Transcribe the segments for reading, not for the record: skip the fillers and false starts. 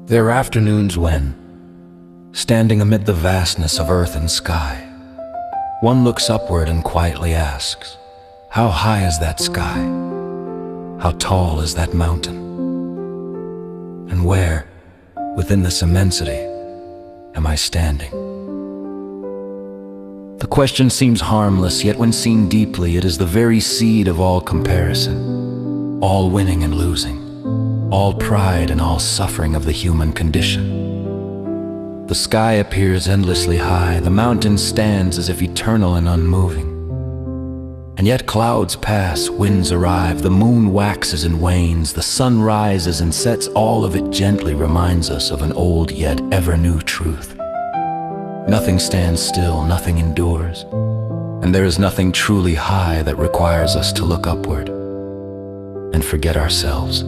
There are afternoons when, standing amid the vastness of earth and sky, one looks upward and quietly asks, how high is that sky? How tall is that mountain? And where, within this immensity, am I standing? The question seems harmless, yet when seen deeply, it is the very seed of all comparison, all winning and losing, all pride and all suffering of the human condition. The sky appears endlessly high, the mountain stands as if eternal and unmoving. And yet clouds pass, winds arrive, the moon waxes and wanes, the sun rises and sets, all of it gently reminds us of an old yet ever-new truth. Nothing stands still, nothing endures, and there is nothing truly high that requires us to look upward and forget ourselves.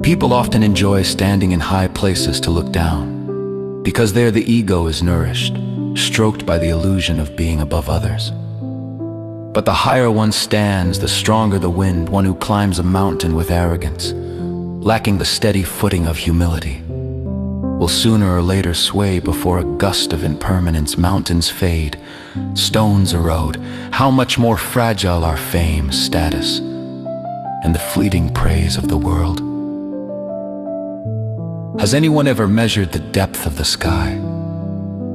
People often enjoy standing in high places to look down, because there the ego is nourished, stroked by the illusion of being above others. But the higher one stands, the stronger the wind, one who climbs a mountain with arrogance, lacking the steady footing of humility, will sooner or later sway before a gust of impermanence. Mountains fade, stones erode. How much more fragile are fame, status, and the fleeting praise of the world? Has anyone ever measured the depth of the sky?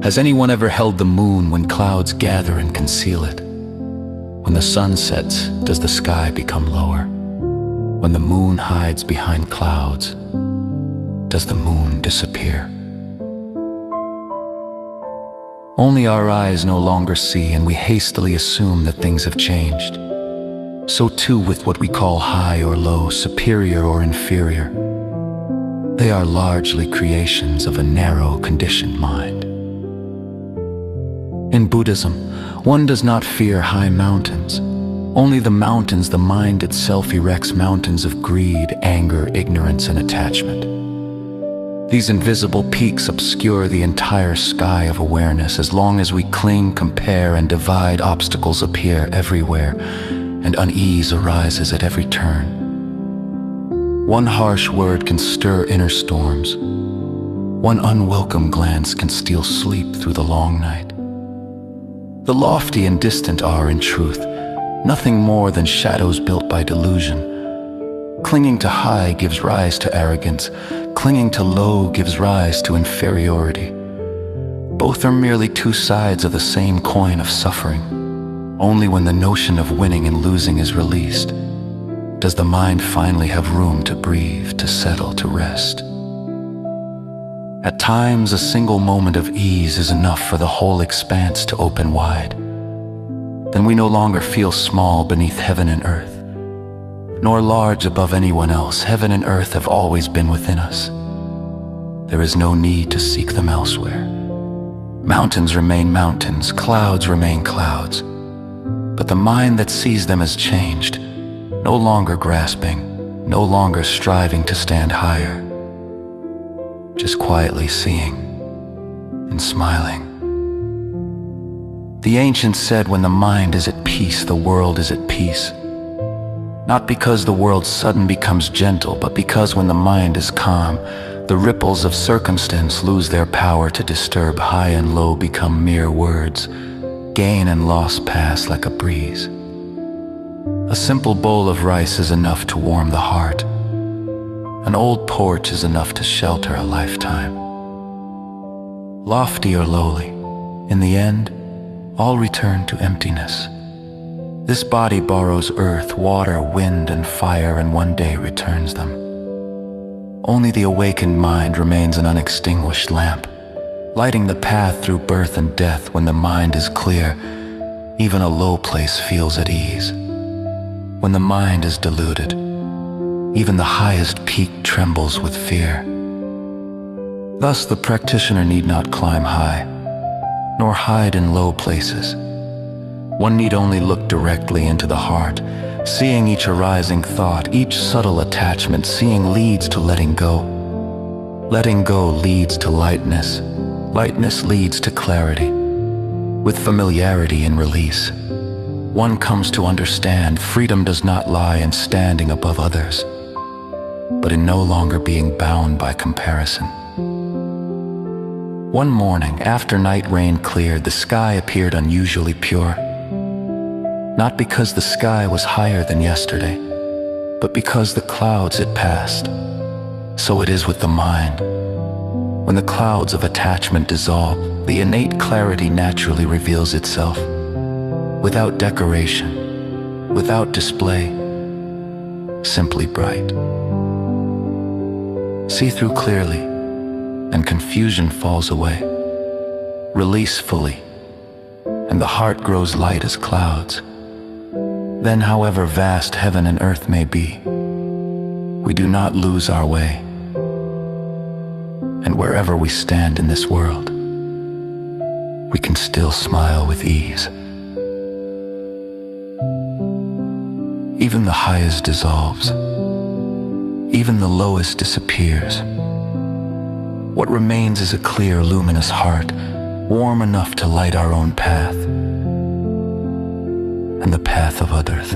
Has anyone ever held the moon when clouds gather and conceal it? When the sun sets, does the sky become lower? When the moon hides behind clouds, does the moon disappear? Only our eyes no longer see, and we hastily assume that things have changed. So too with what we call high or low, superior or inferior. They are largely creations of a narrow, conditioned mind. In Buddhism, one does not fear high mountains. Only the mountains the mind itself erects, mountains of greed, anger, ignorance, and attachment. These invisible peaks obscure the entire sky of awareness. As long as we cling, compare, and divide, obstacles appear everywhere, and unease arises at every turn. One harsh word can stir inner storms. One unwelcome glance can steal sleep through the long night. The lofty and distant are, in truth, nothing more than shadows built by delusion. Clinging to high gives rise to arrogance. Clinging to low gives rise to inferiority. Both are merely two sides of the same coin of suffering. Only when the notion of winning and losing is released does the mind finally have room to breathe, to settle, to rest. At times, a single moment of ease is enough for the whole expanse to open wide. Then we no longer feel small beneath heaven and earth, nor large above anyone else. Heaven and earth have always been within us. There is no need to seek them elsewhere. Mountains remain mountains, clouds remain clouds, but the mind that sees them has changed. No longer grasping, no longer striving to stand higher, just quietly seeing and smiling. The ancients said, when the mind is at peace, the world is at peace. Not because the world sudden becomes gentle, but because when the mind is calm, the ripples of circumstance lose their power to disturb. High and low become mere words. Gain and loss pass like a breeze. A simple bowl of rice is enough to warm the heart. An old porch is enough to shelter a lifetime. Lofty or lowly, in the end, all return to emptiness. This body borrows earth, water, wind, and fire, and one day returns them. Only the awakened mind remains an unextinguished lamp, lighting the path through birth and death. When the mind is clear, even a low place feels at ease. When the mind is deluded, even the highest peak trembles with fear. Thus the practitioner need not climb high, nor hide in low places. One need only look directly into the heart, seeing each arising thought, each subtle attachment. Seeing leads to letting go. Letting go leads to lightness. Lightness leads to clarity. With familiarity and release, one comes to understand freedom does not lie in standing above others. but in no longer being bound by comparison. One morning, after night rain cleared, the sky appeared unusually pure. Not because the sky was higher than yesterday, but because the clouds had passed. So it is with the mind. When the clouds of attachment dissolve, the innate clarity naturally reveals itself, without decoration, without display, simply bright. See through clearly, and confusion falls away. Release fully, and the heart grows light as clouds. Then, however vast heaven and earth may be, we do not lose our way. And wherever we stand in this world, we can still smile with ease. Even the highest dissolves. Even the lowest disappears. What remains is a clear, luminous heart, warm enough to light our own path and the path of others.